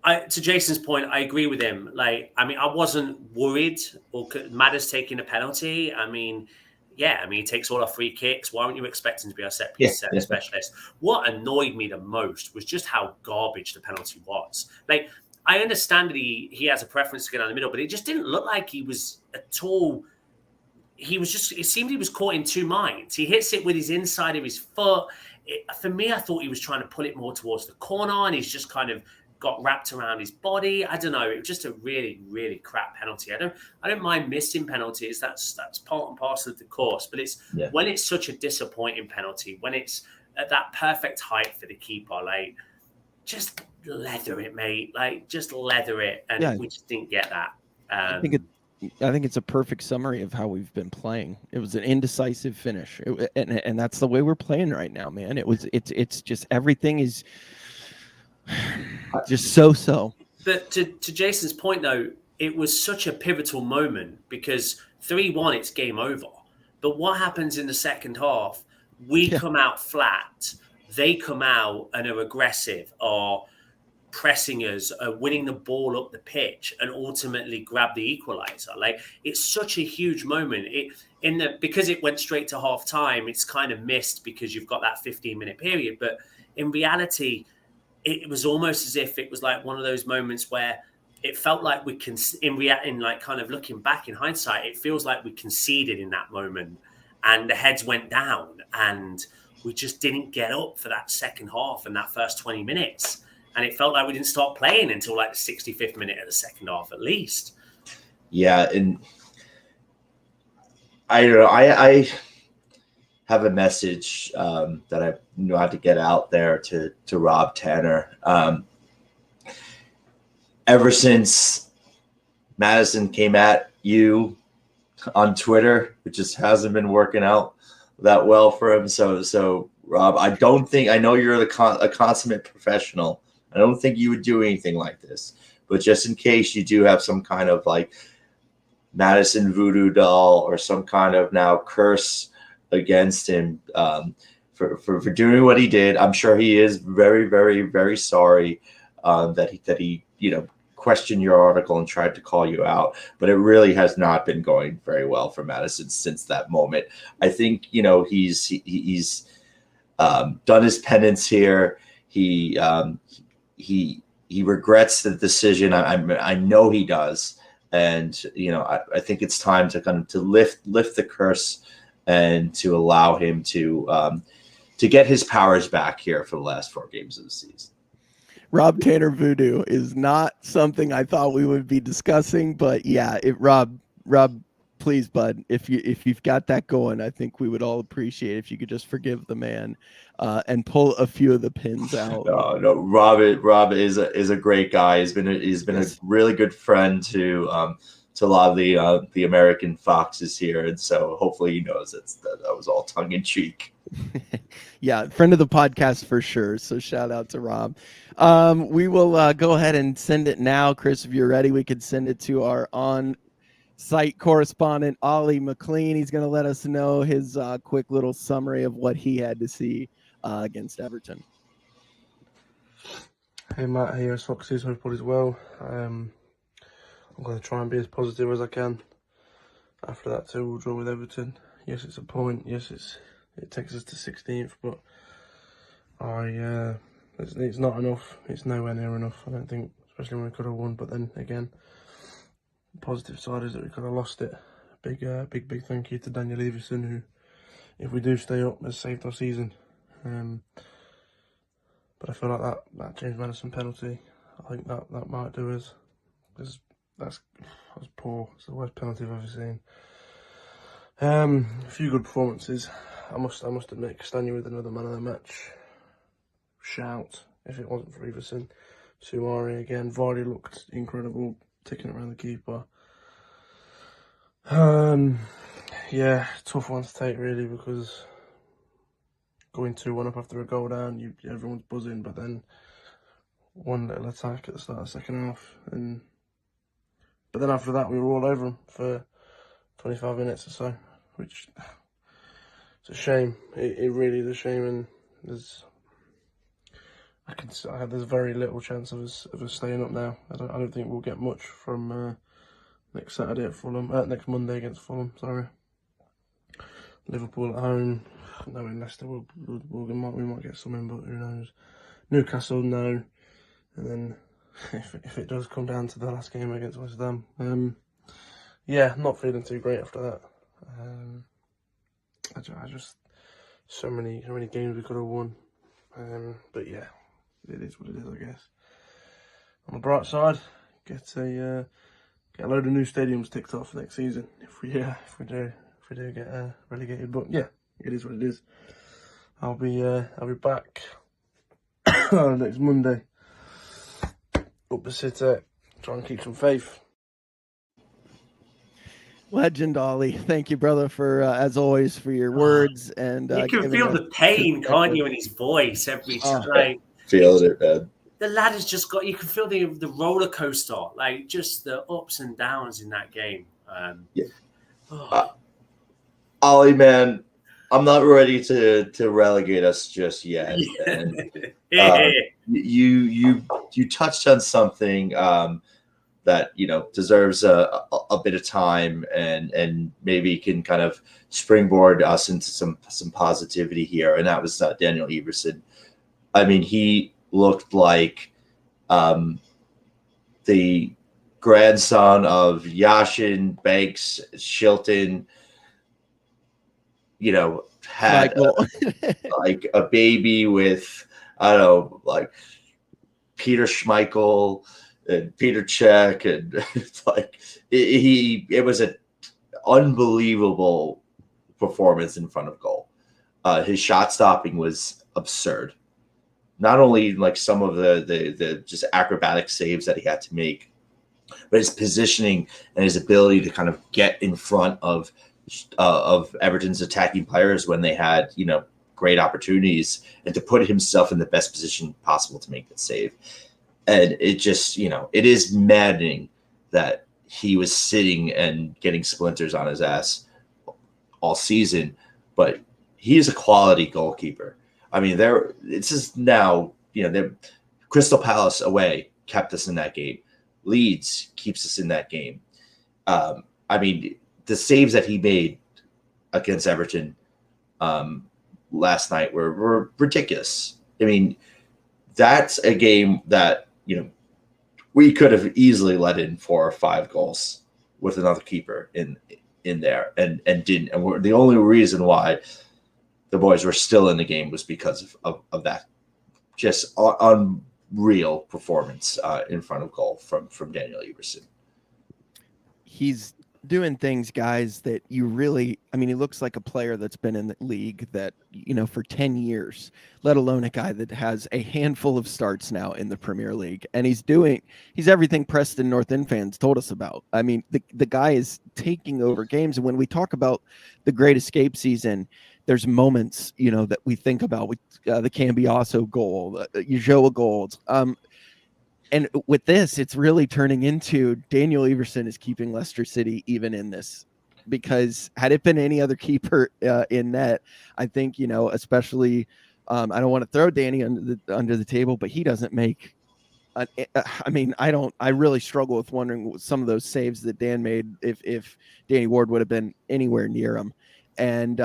To Jason's point, I agree with him. I wasn't worried or Matters taking a penalty. He takes all our free kicks. Why aren't you expecting to be our set piece specialist? What annoyed me the most was just how garbage the penalty was. I understand that he has a preference to get down the middle, but it just didn't look like he was at all. It seemed he was caught in two minds. He hits it with his inside of his foot. For me, I thought he was trying to pull it more towards the corner, and he's just kind of got wrapped around his body. I don't know. It was just a really, really crap penalty. I don't mind missing penalties. That's part and parcel of the course. But when it's such a disappointing penalty, when it's at that perfect height for the keeper, just leather it, mate. Just leather it, and we just didn't get that. I think it's a perfect summary of how we've been playing. It was an indecisive finish, and that's the way we're playing right now, man. It's just everything is just so. But to Jason's point, though, it was such a pivotal moment because 3-1, it's game over. But what happens in the second half? We come out flat. They come out and are aggressive, or pressing us, winning the ball up the pitch, and ultimately grab the equaliser. It's such a huge moment. Because it went straight to half time, it's kind of missed because you've got that 15-minute period. But in reality, it was almost as if it was one of those moments where it felt like we can, kind of looking back in hindsight, it feels like we conceded in that moment and the heads went down and we just didn't get up for that second half and that first 20 minutes. And it felt like we didn't start playing until the 65th minute of the second half, at least. Yeah, and I don't know. I have a message that I had to get out there to Rob Tanner. ever since Madison came at you on Twitter, it just hasn't been working out that well for him. So Rob, I know you're a consummate professional. I don't think you would do anything like this, but just in case you do have some kind of like Madison voodoo doll or some kind of now curse against him for doing what he did, I'm sure he is very, very, very sorry that he questioned your article and tried to call you out, but it really has not been going very well for Madison since that moment. I think he's done his penance here. He regrets the decision. I know he does, and I think it's time to lift the curse and to allow him to get his powers back here for the last 4 games of the season. Rob Tanner voodoo is not something I thought we would be discussing, but yeah, Rob, please, bud, if you've got that going, I think we would all appreciate if you could just forgive the man and pull a few of the pins out. No, Rob is a great guy. He's been a really good friend to a lot of the American Foxes here, and so hopefully he knows that was all tongue in cheek. Yeah, friend of the podcast for sure. So shout out to Rob. We will go ahead and send it now. Chris, if you're ready, we could send it to our on-site correspondent, Ollie McLean. He's going to let us know his quick little summary of what he had to see against Everton. Hey, Matt. Hey, Foxes. Hope all is well. I'm going to try and be as positive as I can after that 2-2 draw with Everton. Yes, it's a point. Yes, it takes us to 16th, but it's not enough. It's nowhere near enough, I don't think, especially when we could have won. But then again, the positive side is that we could have lost it. Big thank you to Daniel Everson, who, if we do stay up, has saved our season. But I feel like that James Maddison penalty, I think that might do us. Because that was poor. It's the worst penalty I've ever seen. A few good performances. I must admit, Castagna with another man of the match shout. If it wasn't for Everson, Soumaré again. Vardy looked incredible, ticking around the keeper. Yeah, tough one to take really, because going 2-1 up after a goal down, everyone's buzzing, but then one little attack at the start of the second half, but then after that we were all over them for 25 minutes or so, which it's a shame. It really is a shame, and there's very little chance of us staying up now. I don't think we'll get much from next Saturday at Fulham. Next Monday against Fulham. Sorry. Liverpool at home. Knowing Leicester, we might get something, but who knows? Newcastle, no. And then if it does come down to the last game against West Ham, yeah, not feeling too great after that. I just so many games we could have won, but yeah, it is what it is, I guess. On the bright side, get a load of new stadiums ticked off next season if we do get relegated. But yeah, it is what it is. I'll be back next Monday up the city. Try and keep some faith. Legend, Ollie. Thank you, brother, for as always for your words. And you can feel the pain, can't you, in his voice every time. Feels it, man. The lad has just got. You can feel the roller coaster, like just the ups and downs in that game. Ollie, man, I'm not ready to relegate us just yet. And, you touched on something that deserves a bit of time and maybe can kind of springboard us into some positivity here, and that was Daniel Everson. I mean, he looked like the grandson of Yashin, Banks, Shilton. Had like a baby with, I don't know, like Peter Schmeichel and Peter Cech, and it was an unbelievable performance in front of goal. His shot stopping was absurd. not only like some of the just acrobatic saves that he had to make, but his positioning and his ability to kind of get in front of Everton's attacking players when they had, great opportunities, and to put himself in the best position possible to make the save. And it just, it is maddening that he was sitting and getting splinters on his ass all season, but he is a quality goalkeeper. I mean, this is now, Crystal Palace away kept us in that game. Leeds keeps us in that game. I mean, the saves that he made against Everton last night were ridiculous. I mean, that's a game that, we could have easily let in 4 or 5 goals with another keeper in there and didn't. And the only reason why the boys were still in the game was because of that just unreal performance in front of goal from Daniel Iverson. He's doing things, guys, that you really, I mean, he looks like a player that's been in the league that, for 10 years, let alone a guy that has a handful of starts now in the Premier League. And he's everything Preston North End fans told us about. I mean, the guy is taking over games. And when we talk about the Great Escape season, there's moments, that we think about with the Cambiasso goal, Ulloa goals. And with this, it's really turning into Daniel Iverson is keeping Leicester City even in this, because had it been any other keeper in net, I think, especially I don't want to throw Danny under the table, but he doesn't make. I really struggle with wondering some of those saves that Dan made if Danny Ward would have been anywhere near him. And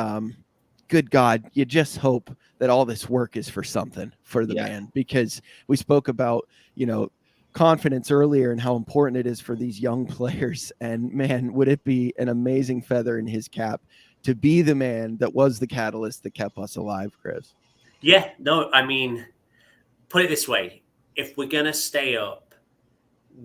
good God, you just hope that all this work is for something for the man, because we spoke about, confidence earlier and how important it is for these young players. And man, would it be an amazing feather in his cap to be the man that was the catalyst that kept us alive, Chris? Yeah, no, I mean, put it this way. If we're going to stay up,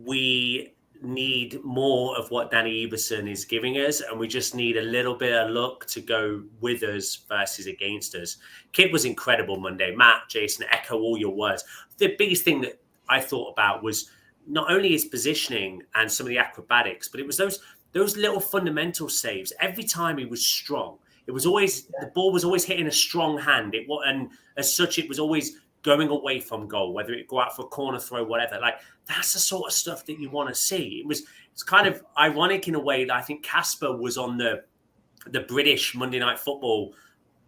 we need more of what Danny Iverson is giving us, and we just need a little bit of luck to go with us versus against us. Kid was incredible Monday. Matt, Jason, echo all your words. The biggest thing that I thought about was not only his positioning and some of the acrobatics, but it was those little fundamental saves. Every time he was strong, it was always the ball was always hitting a strong hand. And as such, it was always going away from goal, whether it go out for a corner throw, whatever. Like, that's the sort of stuff that you want to see. It's kind of ironic in a way that I think Casper was on the British Monday Night Football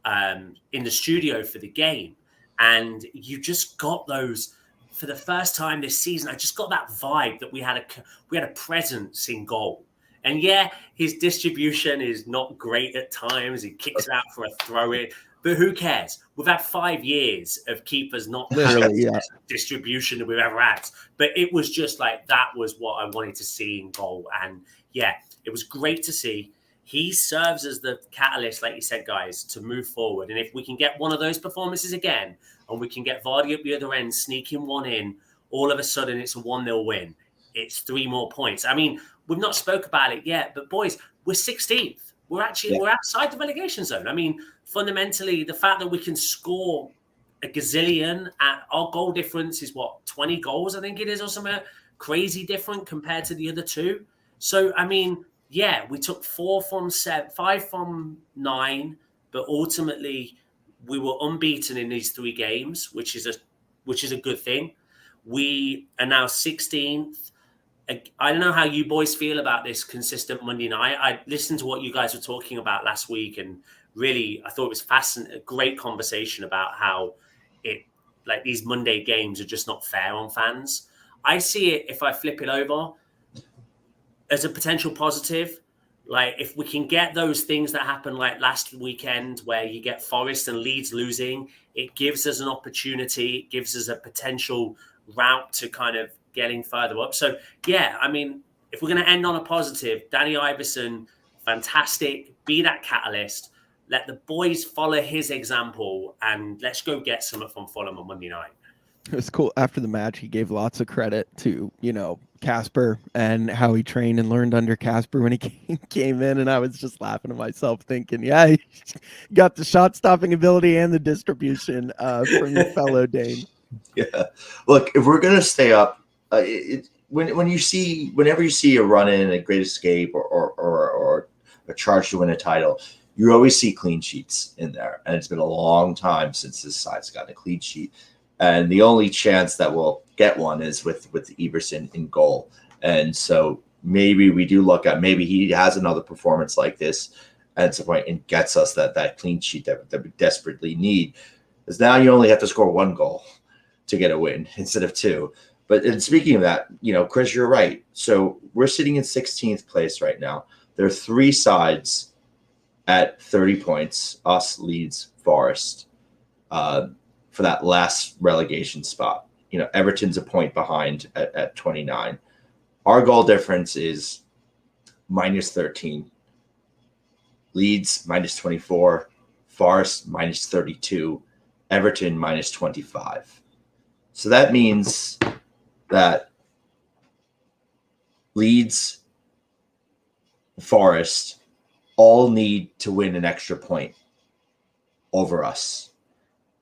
in the studio for the game, and you just got those. For the first time this season, I just got that vibe that we had a presence in goal. And yeah, his distribution is not great at times. He kicks it out for a throw in, but who cares? We've had 5 years of keepers not having distribution that we've ever had. But it was just like, that was what I wanted to see in goal. And yeah, it was great to see. He serves as the catalyst, like you said, guys, to move forward. And if we can get one of those performances again, and we can get Vardy at the other end, sneaking one in, all of a sudden it's a 1-0 win. It's 3 more points. I mean, we've not spoke about it yet, but boys, we're 16th. We're outside the relegation zone. I mean, fundamentally, the fact that we can score a gazillion, our goal difference is 20 goals, I think it is, or something crazy different compared to the other two. So, I mean, yeah, we took 4 from 7, 5 from 9, but ultimately we were unbeaten in these 3 games, which is a good thing. We are now 16th. I don't know how you boys feel about this consistent Monday night. I listened to what you guys were talking about last week, and really, I thought it was fascinating. A great conversation about how these Monday games are just not fair on fans. I see it, if I flip it over, as a potential positive. Like, if we can get those things that happened like last weekend where you get Forest and Leeds losing, it gives us an opportunity. It gives us a potential route to kind of getting further up. So, yeah, I mean, if we're going to end on a positive, Danny Iverson, fantastic. Be that catalyst. Let the boys follow his example, and let's go get something from Fulham on Monday night. It was cool. After the match, he gave lots of credit to, Casper and how he trained and learned under Casper when he came in. And I was just laughing to myself thinking, yeah, he got the shot stopping ability and the distribution from your fellow Dane. Yeah. Look, if we're gonna stay up, whenever you see a run in, a Great Escape, or a charge to win a title, you always see clean sheets in there, and it's been a long time since this side's gotten a clean sheet. And the only chance that we'll get one is with Everson in goal. And so maybe we do look at, maybe he has another performance like this at some point and gets us that clean sheet that we desperately need. Because now you only have to score 1 goal to get a win instead of 2. But and speaking of that, Chris, you're right. So we're sitting in 16th place right now. There are 3 sides at 30 points, us, Leeds, Forest, for that last relegation spot. Everton's a point behind at 29. Our goal difference is minus 13. Leeds minus 24. Forest minus 32. Everton minus 25. So that means that Leeds, Forest all need to win an extra point over us.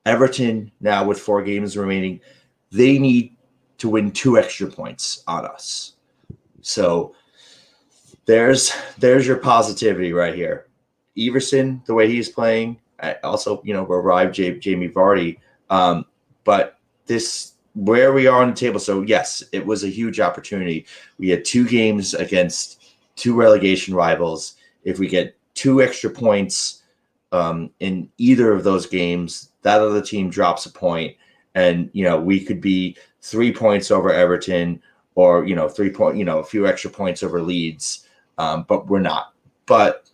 Everton, now with 4 games remaining, they need to win 2 extra points on us. So there's your positivity right here. Everson, the way he's playing, also, revived Jamie Vardy. But this, where we are on the table, so yes, it was a huge opportunity. We had 2 games against 2 relegation rivals. If we get 2 extra points in either of those games, that other team drops a point, and we could be 3 points over Everton, or 3 point, a few extra points over Leeds, but we're not. But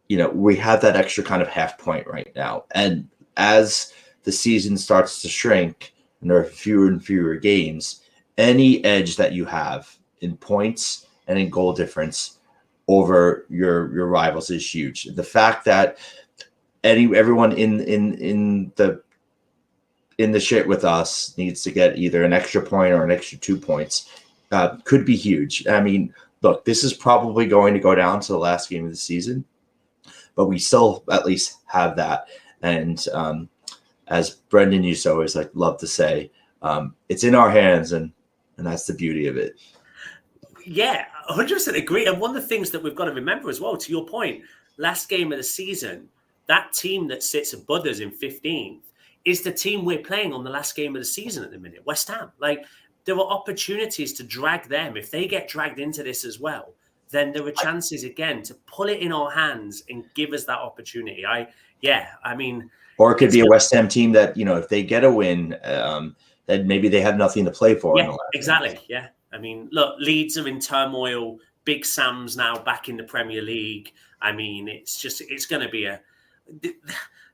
we have that extra kind of half point right now, and as the season starts to shrink and there are fewer and fewer games, any edge that you have in points and in goal difference over your rivals is huge. The fact that everyone in the shit with us needs to get either an extra point or an extra 2 points could be huge. I mean, look, this is probably going to go down to the last game of the season, but we still at least have that. And as Brendan used to always love to say, it's in our hands, and that's the beauty of it. Yeah, 100% agree. And one of the things that we've got to remember as well, to your point, last game of the season, that team that sits above us in 15th is the team we're playing on the last game of the season at the minute, West Ham. There are opportunities to drag them. If they get dragged into this as well, then there are chances again to pull it in our hands and give us that opportunity. Or it could be a West Ham team that, if they get a win, then maybe they have nothing to play for. Yeah, exactly. Yeah. I mean, look, Leeds are in turmoil. Big Sam's now back in the Premier League. I mean, it's going to be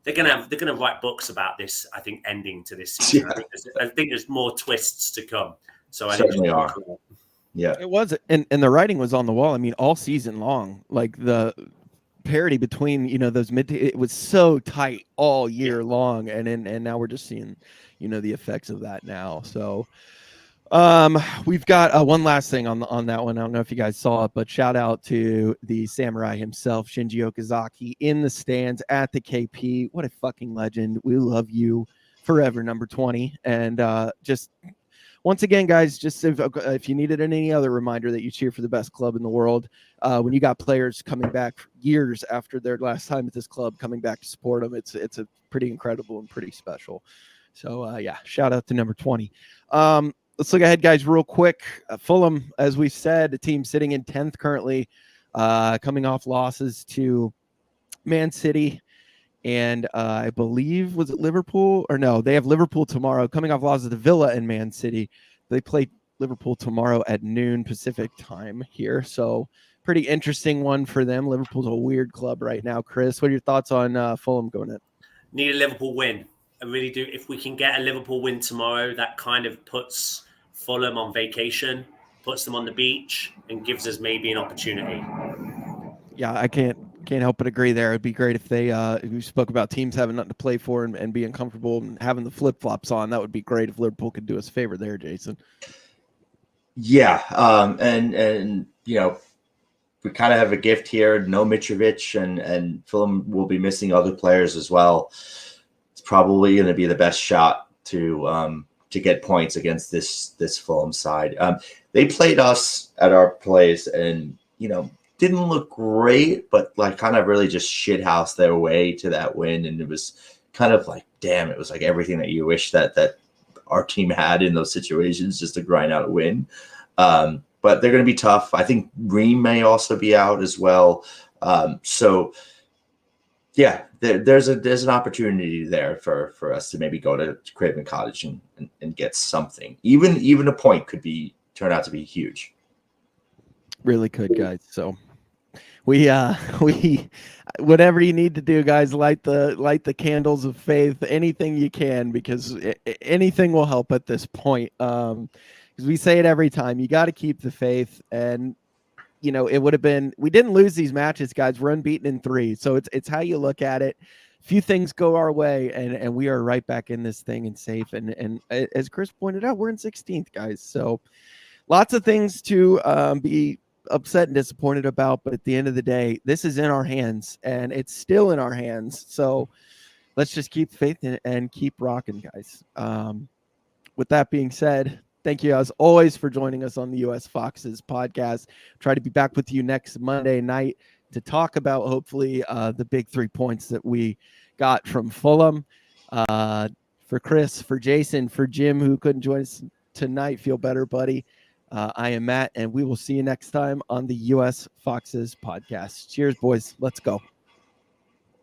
they're going to write books about this, I think, ending to this season. Yeah. I think there's more twists to come. So I certainly are. Cool. Yeah, it was, and the writing was on the wall. I mean, all season long, the parity between those it was so tight all year long, and now we're just seeing the effects of that now. So we've got one last thing on that one. I don't know if you guys saw it, but shout out to the samurai himself, Shinji Okazaki, in the stands at the KP. What a fucking legend. We love you forever, number 20. And just once again, guys, just if you needed any other reminder that you cheer for the best club in the world, when you got players coming back years after their last time at this club, coming back to support them, it's a pretty incredible and pretty special. So shout out to number 20. Let's look ahead, guys, real quick. Fulham, as we said, the team sitting in 10th currently, coming off losses to Man City. And I believe, was it Liverpool? Or no, they have Liverpool tomorrow, coming off losses to Villa and Man City. They play Liverpool tomorrow at noon Pacific time here. So pretty interesting one for them. Liverpool's a weird club right now. Chris, what are your thoughts on Fulham going in? Need a Liverpool win. I really do. If we can get a Liverpool win tomorrow, that kind of puts Fulham on vacation, puts them on the beach, and gives us maybe an opportunity. Yeah, I can't help but agree there. It'd be great if they we spoke about teams having nothing to play for and being comfortable and having the flip-flops on. That would be great if Liverpool could do us a favor there, Jason. Yeah, and we kind of have a gift here. No Mitrovic, and Fulham will be missing other players as well. It's probably going to be the best shot to get points against this Fulham side. They played us at our place, and didn't look great, but like kind of really just shithouse their way to that win. And it was kind of like, damn, it was like everything that you wish that our team had in those situations, just to grind out a win. But they're going to be tough. I think Ream may also be out as well. So yeah, there's an opportunity there for us to maybe go to Craven Cottage and get something. Even a point could turn out to be huge. Really could, guys. So we whatever you need to do, guys, light the candles of faith, anything you can, because anything will help at this point. Because we say it every time, you got to keep the faith. And it would have been, we didn't lose these matches, guys. We're unbeaten in 3. So it's how you look at it. Few things go our way, and we are right back in this thing and safe. And as Chris pointed out, we're in 16th, guys. So lots of things to be upset and disappointed about, but at the end of the day, this is in our hands, and it's still in our hands. So let's just keep faith and keep rocking, guys. With that being said, thank you as always for joining us on the US Foxes podcast. Try to be back with you next Monday night to talk about hopefully the big 3 points that we got from Fulham. For Chris, for Jason, for Jim, who couldn't join us tonight, feel better, buddy. I am Matt, and we will see you next time on the US Foxes podcast. Cheers, boys. Let's go.